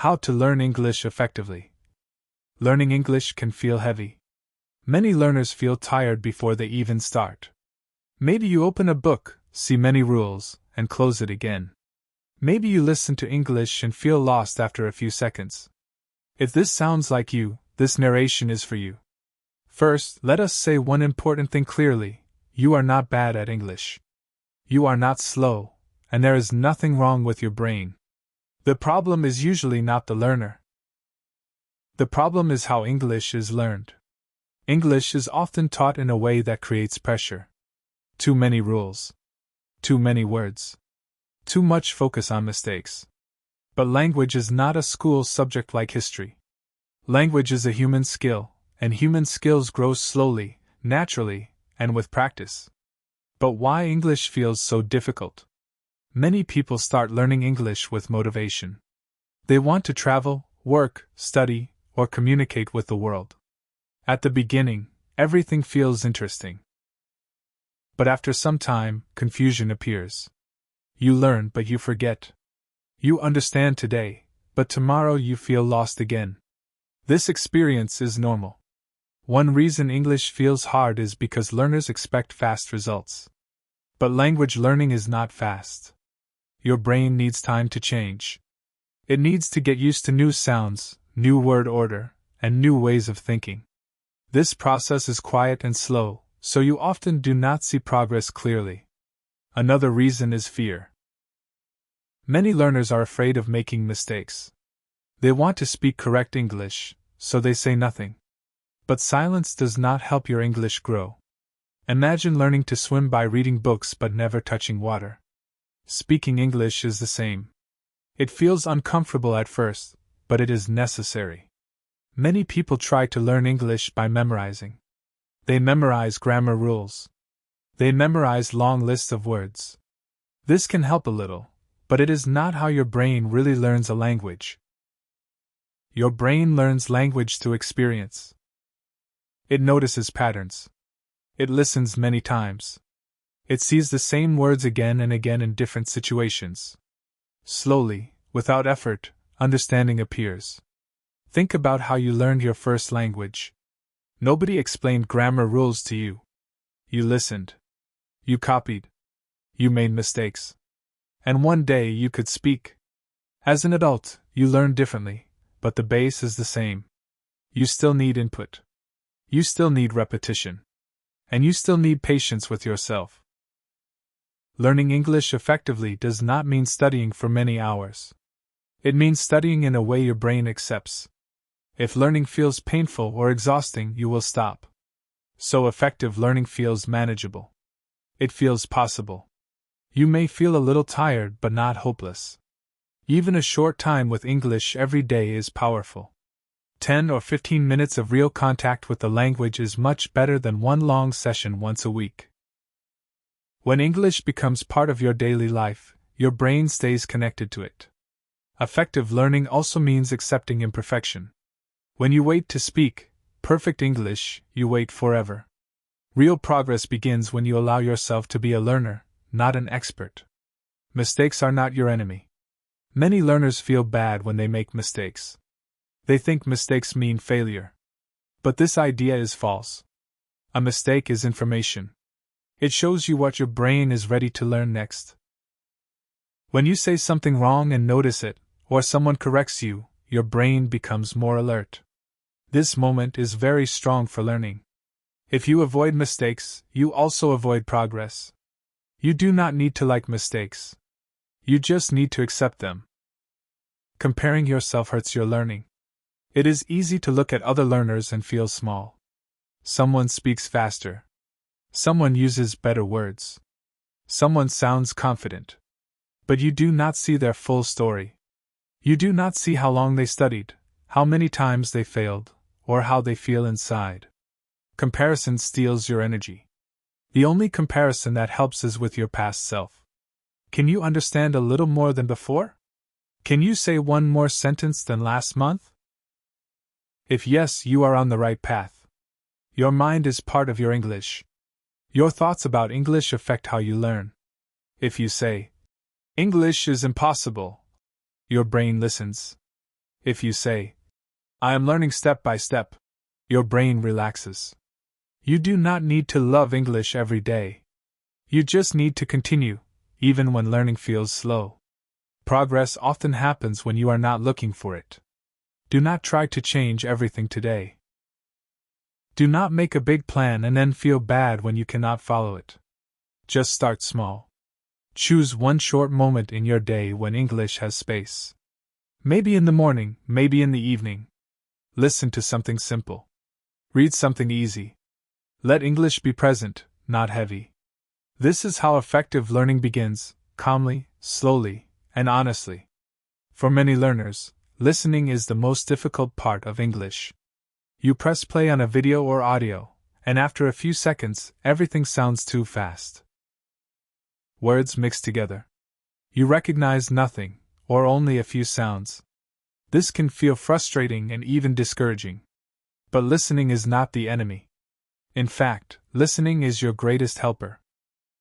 How to learn English effectively. Learning English can feel heavy. Many learners feel tired before they even start. Maybe you open a book, see many rules, and close it again. Maybe you listen to English and feel lost after a few seconds. If this sounds like you, this narration is for you. First, let us say one important thing clearly: you are not bad at English. You are not slow, and there is nothing wrong with your brain. The problem is usually not the learner. The problem is how English is learned. English is often taught in a way that creates pressure. Too many rules. Too many words. Too much focus on mistakes. But language is not a school subject like history. Language is a human skill, and human skills grow slowly, naturally, and with practice. But why English feels so difficult? Many people start learning English with motivation. They want to travel, work, study, or communicate with the world. At the beginning, everything feels interesting. But after some time, confusion appears. You learn, but you forget. You understand today, but tomorrow you feel lost again. This experience is normal. One reason English feels hard is because learners expect fast results. But language learning is not fast. Your brain needs time to change. It needs to get used to new sounds, new word order, and new ways of thinking. This process is quiet and slow, so you often do not see progress clearly. Another reason is fear. Many learners are afraid of making mistakes. They want to speak correct English, so they say nothing. But silence does not help your English grow. Imagine learning to swim by reading books but never touching water. Speaking English is the same. It feels uncomfortable at first, but it is necessary. Many people try to learn English by memorizing. They memorize grammar rules. They memorize long lists of words. This can help a little, but it is not how your brain really learns a language. Your brain learns language through experience. It notices patterns. It listens many times. It sees the same words again and again in different situations. Slowly, without effort, understanding appears. Think about how you learned your first language. Nobody explained grammar rules to you. You listened. You copied. You made mistakes. And one day you could speak. As an adult, you learn differently, but the base is the same. You still need input. You still need repetition. And you still need patience with yourself. Learning English effectively does not mean studying for many hours. It means studying in a way your brain accepts. If learning feels painful or exhausting, you will stop. So effective learning feels manageable. It feels possible. You may feel a little tired but not hopeless. Even a short time with English every day is powerful. 10 or 15 minutes of real contact with the language is much better than one long session once a week. When English becomes part of your daily life, your brain stays connected to it. Effective learning also means accepting imperfection. When you wait to speak perfect English, you wait forever. Real progress begins when you allow yourself to be a learner, not an expert. Mistakes are not your enemy. Many learners feel bad when they make mistakes. They think mistakes mean failure. But this idea is false. A mistake is information. It shows you what your brain is ready to learn next. When you say something wrong and notice it, or someone corrects you, your brain becomes more alert. This moment is very strong for learning. If you avoid mistakes, you also avoid progress. You do not need to like mistakes. You just need to accept them. Comparing yourself hurts your learning. It is easy to look at other learners and feel small. Someone speaks faster. Someone uses better words. Someone sounds confident. But you do not see their full story. You do not see how long they studied, how many times they failed, or how they feel inside. Comparison steals your energy. The only comparison that helps is with your past self. Can you understand a little more than before? Can you say one more sentence than last month? If yes, you are on the right path. Your mind is part of your English. Your thoughts about English affect how you learn. If you say, English is impossible, your brain listens. If you say, "I am learning step by step," your brain relaxes. You do not need to love English every day. You just need to continue, even when learning feels slow. Progress often happens when you are not looking for it. Do not try to change everything today. Do not make a big plan and then feel bad when you cannot follow it. Just start small. Choose one short moment in your day when English has space. Maybe in the morning, maybe in the evening. Listen to something simple. Read something easy. Let English be present, not heavy. This is how effective learning begins, calmly, slowly, and honestly. For many learners, listening is the most difficult part of English. You press play on a video or audio, and after a few seconds, everything sounds too fast. Words mixed together. You recognize nothing, or only a few sounds. This can feel frustrating and even discouraging. But listening is not the enemy. In fact, listening is your greatest helper.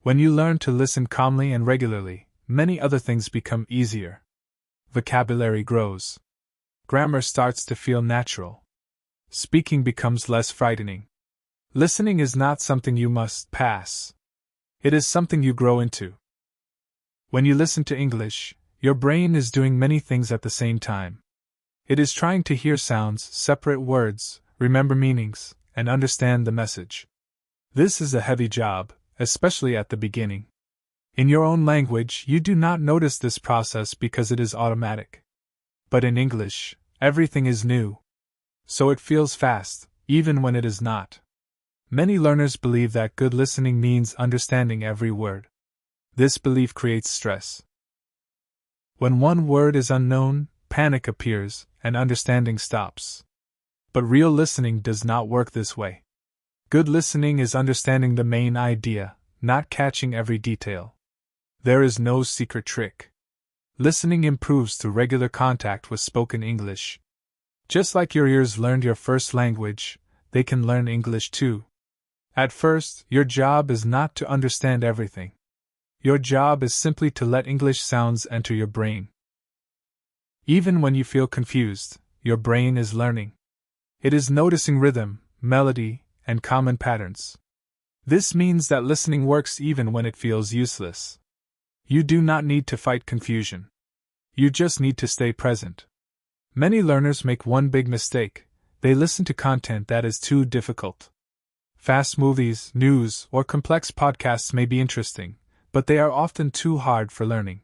When you learn to listen calmly and regularly, many other things become easier. Vocabulary grows. Grammar starts to feel natural. Speaking becomes less frightening. Listening is not something you must pass. It is something you grow into. When you listen to English, your brain is doing many things at the same time. It is trying to hear sounds, separate words, remember meanings, and understand the message. This is a heavy job, especially at the beginning. In your own language, you do not notice this process because it is automatic. But in English, everything is new. So it feels fast, even when it is not. Many learners believe that good listening means understanding every word. This belief creates stress. When one word is unknown, panic appears, and understanding stops. But real listening does not work this way. Good listening is understanding the main idea, not catching every detail. There is no secret trick. Listening improves through regular contact with spoken English. Just like your ears learned your first language, they can learn English too. At first, your job is not to understand everything. Your job is simply to let English sounds enter your brain. Even when you feel confused, your brain is learning. It is noticing rhythm, melody, and common patterns. This means that listening works even when it feels useless. You do not need to fight confusion. You just need to stay present. Many learners make one big mistake: they listen to content that is too difficult. Fast movies, news, or complex podcasts may be interesting, but they are often too hard for learning.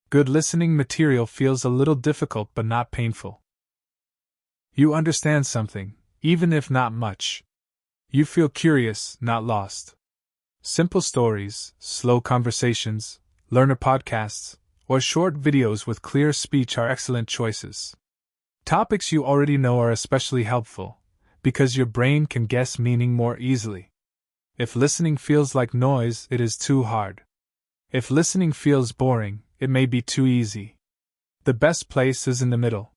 Good listening material feels a little difficult but not painful. You understand something, even if not much. You feel curious, not lost. Simple stories, slow conversations, learner podcasts, or short videos with clear speech are excellent choices. Topics you already know are especially helpful, because your brain can guess meaning more easily. If listening feels like noise, it is too hard. If listening feels boring, it may be too easy. The best place is in the middle.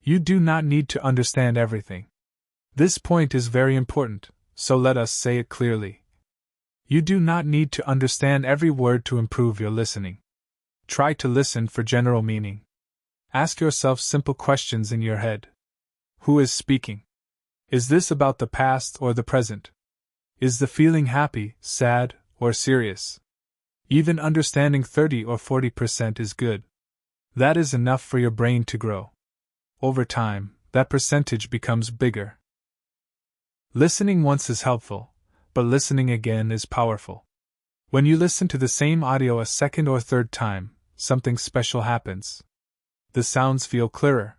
You do not need to understand everything. This point is very important, so let us say it clearly. You do not need to understand every word to improve your listening. Try to listen for general meaning. Ask yourself simple questions in your head. Who is speaking? Is this about the past or the present? Is the feeling happy, sad, or serious? Even understanding 30 or 40% is good. That is enough for your brain to grow. Over time, that percentage becomes bigger. Listening once is helpful, but listening again is powerful. When you listen to the same audio a second or third time, something special happens. The sounds feel clearer.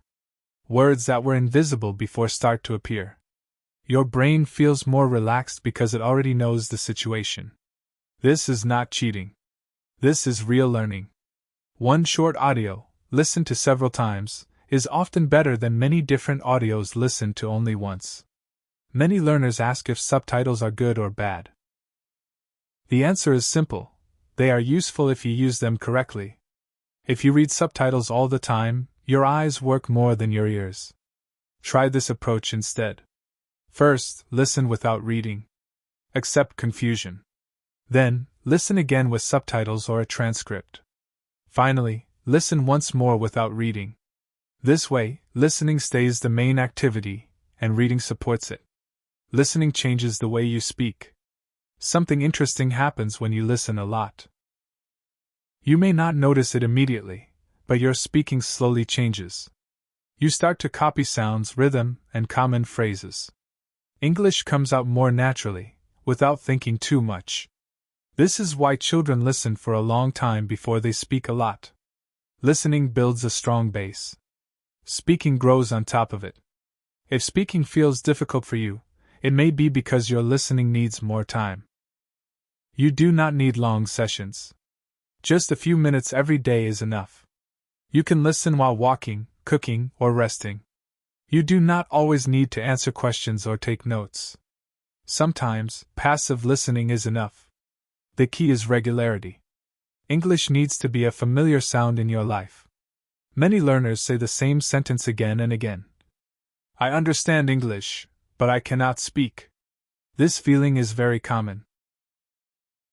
Words that were invisible before start to appear. Your brain feels more relaxed because it already knows the situation. This is not cheating. This is real learning. One short audio, listened to several times, is often better than many different audios listened to only once. Many learners ask if subtitles are good or bad. The answer is simple: they are useful if you use them correctly. If you read subtitles all the time, your eyes work more than your ears. Try this approach instead. First, listen without reading. Accept confusion. Then, listen again with subtitles or a transcript. Finally, listen once more without reading. This way, listening stays the main activity, and reading supports it. Listening changes the way you speak. Something interesting happens when you listen a lot. You may not notice it immediately, but your speaking slowly changes. You start to copy sounds, rhythm, and common phrases. English comes out more naturally, without thinking too much. This is why children listen for a long time before they speak a lot. Listening builds a strong base. Speaking grows on top of it. If speaking feels difficult for you, it may be because your listening needs more time. You do not need long sessions. Just a few minutes every day is enough. You can listen while walking, cooking, or resting. You do not always need to answer questions or take notes. Sometimes, passive listening is enough. The key is regularity. English needs to be a familiar sound in your life. Many learners say the same sentence again and again. I understand English, but I cannot speak. This feeling is very common.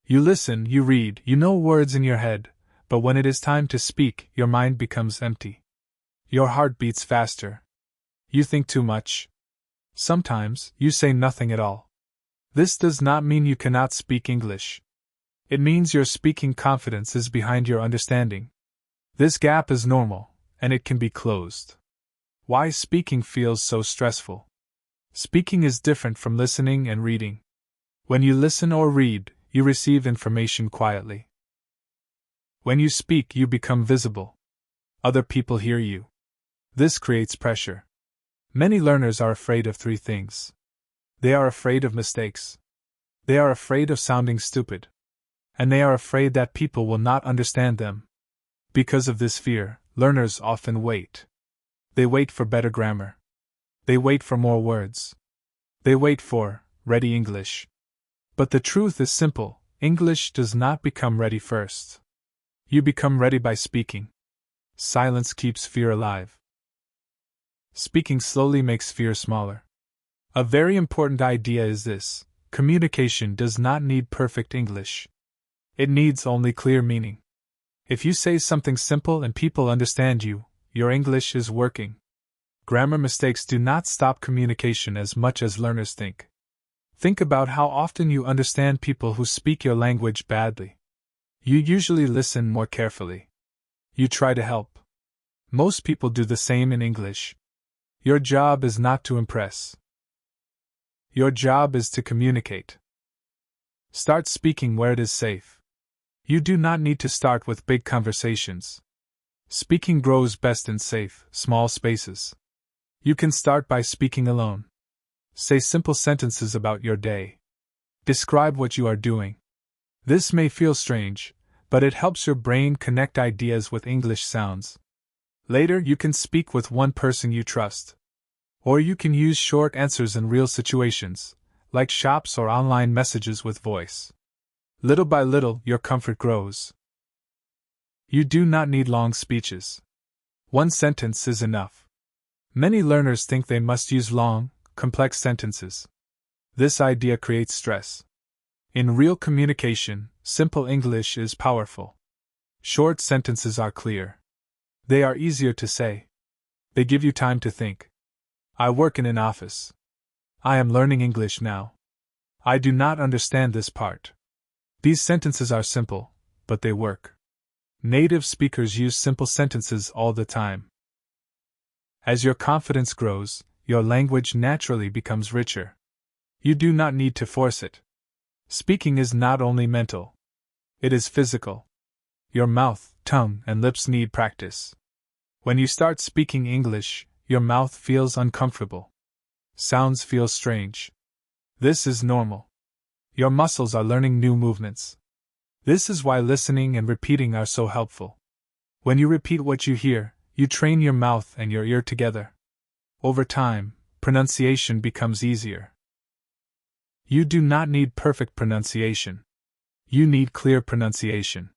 You listen, you read, you know words in your head, but when it is time to speak, your mind becomes empty. Your heart beats faster. You think too much. Sometimes, you say nothing at all. This does not mean you cannot speak English. It means your speaking confidence is behind your understanding. This gap is normal, and it can be closed. Why speaking feels so stressful? Speaking is different from listening and reading. When you listen or read, you receive information quietly. When you speak, you become visible. Other people hear you. This creates pressure. Many learners are afraid of three things. They are afraid of mistakes. They are afraid of sounding stupid. And they are afraid that people will not understand them. Because of this fear, learners often wait. They wait for better grammar. They wait for more words. They wait for ready English. But the truth is simple: English does not become ready first. You become ready by speaking. Silence keeps fear alive. Speaking slowly makes fear smaller. A very important idea is this: communication does not need perfect English. It needs only clear meaning. If you say something simple and people understand you, your English is working. Grammar mistakes do not stop communication as much as learners think. Think about how often you understand people who speak your language badly. You usually listen more carefully. You try to help. Most people do the same in English. Your job is not to impress. Your job is to communicate. Start speaking where it is safe. You do not need to start with big conversations. Speaking grows best in safe, small spaces. You can start by speaking alone. Say simple sentences about your day. Describe what you are doing. This may feel strange, but it helps your brain connect ideas with English sounds. Later, you can speak with one person you trust. Or you can use short answers in real situations, like shops or online messages with voice. Little by little, your comfort grows. You do not need long speeches. One sentence is enough. Many learners think they must use long, complex sentences. This idea creates stress. In real communication, simple English is powerful. Short sentences are clear. They are easier to say. They give you time to think. I work in an office. I am learning English now. I do not understand this part. These sentences are simple, but they work. Native speakers use simple sentences all the time. As your confidence grows, your language naturally becomes richer. You do not need to force it. Speaking is not only mental. It is physical. Your mouth, tongue, and lips need practice. When you start speaking English, your mouth feels uncomfortable. Sounds feel strange. This is normal. Your muscles are learning new movements. This is why listening and repeating are so helpful. When you repeat what you hear, you train your mouth and your ear together. Over time, pronunciation becomes easier. You do not need perfect pronunciation. You need clear pronunciation.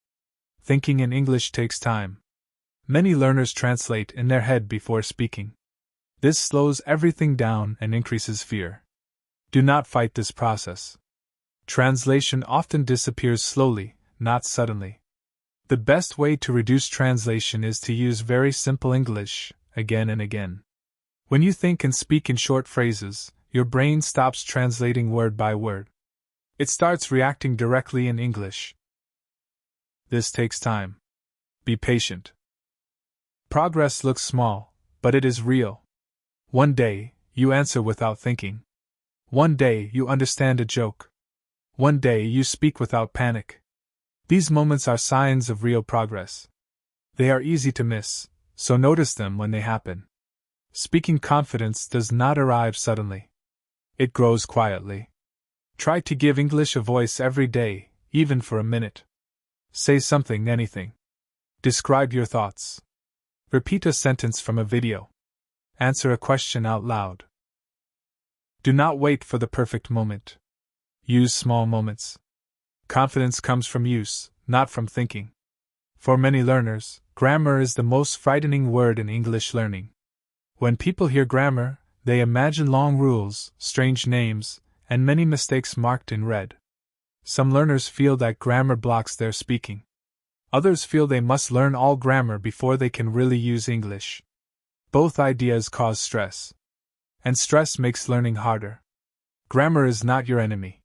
Thinking in English takes time. Many learners translate in their head before speaking. This slows everything down and increases fear. Do not fight this process. Translation often disappears slowly, not suddenly. The best way to reduce translation is to use very simple English, again and again. When you think and speak in short phrases, your brain stops translating word by word. It starts reacting directly in English. This takes time. Be patient. Progress looks small, but it is real. One day, you answer without thinking. One day, you understand a joke. One day, you speak without panic. These moments are signs of real progress. They are easy to miss, so notice them when they happen. Speaking confidence does not arrive suddenly. It grows quietly. Try to give English a voice every day, even for a minute. Say something, anything. Describe your thoughts. Repeat a sentence from a video. Answer a question out loud. Do not wait for the perfect moment. Use small moments. Confidence comes from use, not from thinking. For many learners, grammar is the most frightening word in English learning. When people hear grammar, they imagine long rules, strange names, and many mistakes marked in red. Some learners feel that grammar blocks their speaking. Others feel they must learn all grammar before they can really use English. Both ideas cause stress. And stress makes learning harder. Grammar is not your enemy.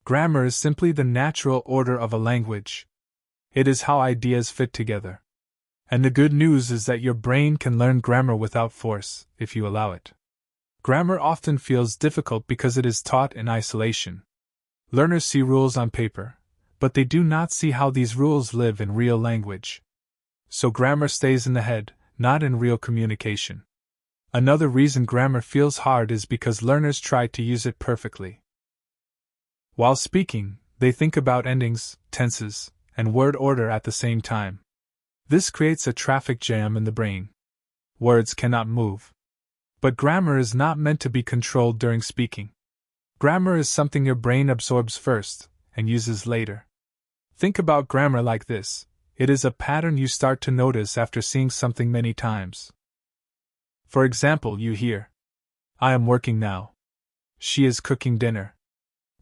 Grammar is simply the natural order of a language. It is how ideas fit together. And the good news is that your brain can learn grammar without force, if you allow it. Grammar often feels difficult because it is taught in isolation. Learners see rules on paper, but they do not see how these rules live in real language. So grammar stays in the head, not in real communication. Another reason grammar feels hard is because learners try to use it perfectly. While speaking, they think about endings, tenses, and word order at the same time. This creates a traffic jam in the brain. Words cannot move. But grammar is not meant to be controlled during speaking. Grammar is something your brain absorbs first and uses later. Think about grammar like this: it is a pattern you start to notice after seeing something many times. For example, you hear, "I am working now." "She is cooking dinner."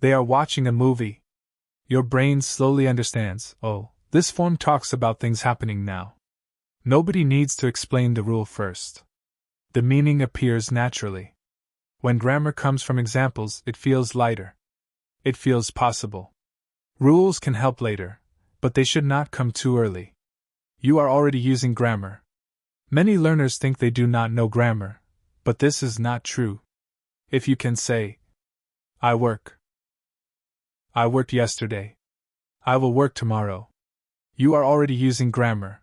"They are watching a movie." Your brain slowly understands, oh, this form talks about things happening now. Nobody needs to explain the rule first. The meaning appears naturally. When grammar comes from examples, it feels lighter. It feels possible. Rules can help later, but they should not come too early. You are already using grammar. Many learners think they do not know grammar, but this is not true. If you can say, "I work." "I worked yesterday." "I will work tomorrow." You are already using grammar.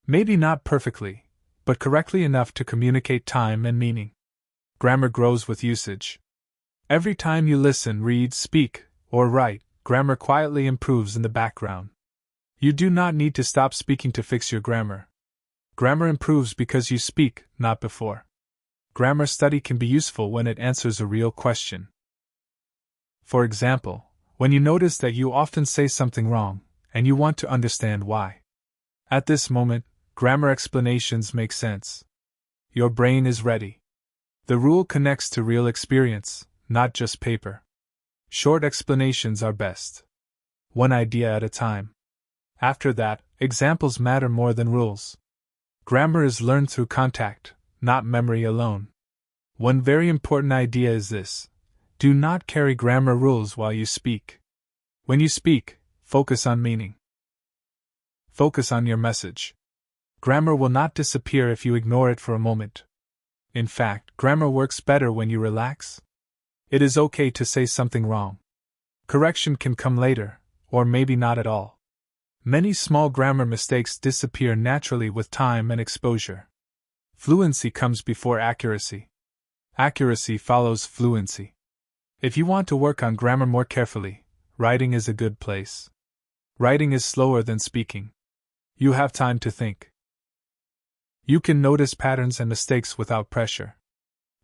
Maybe not perfectly, but correctly enough to communicate time and meaning. Grammar grows with usage. Every time you listen, read, speak, or write, grammar quietly improves in the background. You do not need to stop speaking to fix your grammar. Grammar improves because you speak, not before. Grammar study can be useful when it answers a real question. For example, when you notice that you often say something wrong, and you want to understand why. At this moment, grammar explanations make sense. Your brain is ready. The rule connects to real experience, not just paper. Short explanations are best. One idea at a time. After that, examples matter more than rules. Grammar is learned through contact, not memory alone. One very important idea is this: do not carry grammar rules while you speak. When you speak, focus on meaning. Focus on your message. Grammar will not disappear if you ignore it for a moment. In fact, grammar works better when you relax. It is okay to say something wrong. Correction can come later, or maybe not at all. Many small grammar mistakes disappear naturally with time and exposure. Fluency comes before accuracy. Accuracy follows fluency. If you want to work on grammar more carefully, writing is a good place. Writing is slower than speaking. You have time to think. You can notice patterns and mistakes without pressure.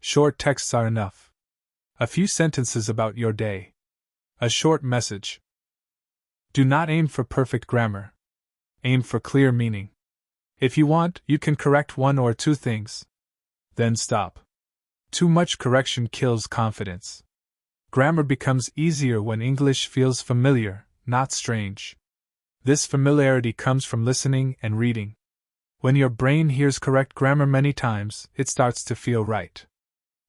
Short texts are enough. A few sentences about your day. A short message. Do not aim for perfect grammar. Aim for clear meaning. If you want, you can correct one or two things. Then stop. Too much correction kills confidence. Grammar becomes easier when English feels familiar, not strange. This familiarity comes from listening and reading. When your brain hears correct grammar many times, it starts to feel right.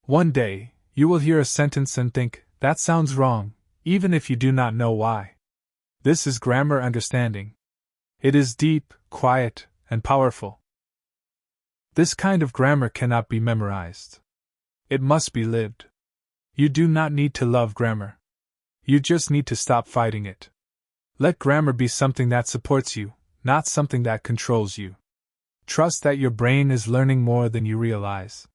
One day, you will hear a sentence and think, that sounds wrong, even if you do not know why. This is grammar understanding. It is deep, quiet, and powerful. This kind of grammar cannot be memorized. It must be lived. You do not need to love grammar. You just need to stop fighting it. Let grammar be something that supports you, not something that controls you. Trust that your brain is learning more than you realize.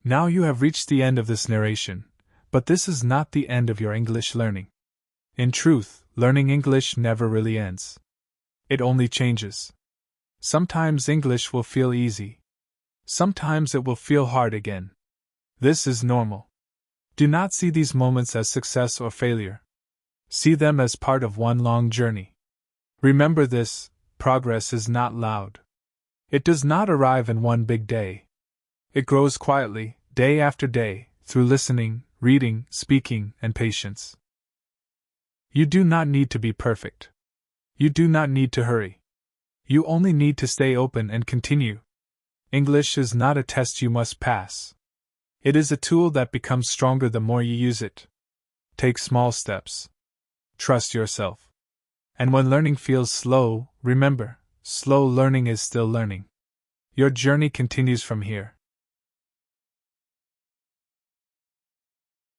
Now you have reached the end of this narration, but this is not the end of your English learning. In truth, learning English never really ends. It only changes. Sometimes English will feel easy. Sometimes it will feel hard again. This is normal. Do not see these moments as success or failure. See them as part of one long journey. Remember this: progress is not loud. It does not arrive in one big day. It grows quietly, day after day, through listening, reading, speaking, and patience. You do not need to be perfect. You do not need to hurry. You only need to stay open and continue. English is not a test you must pass. It is a tool that becomes stronger the more you use it. Take small steps. Trust yourself. And when learning feels slow, remember, slow learning is still learning. Your journey continues from here.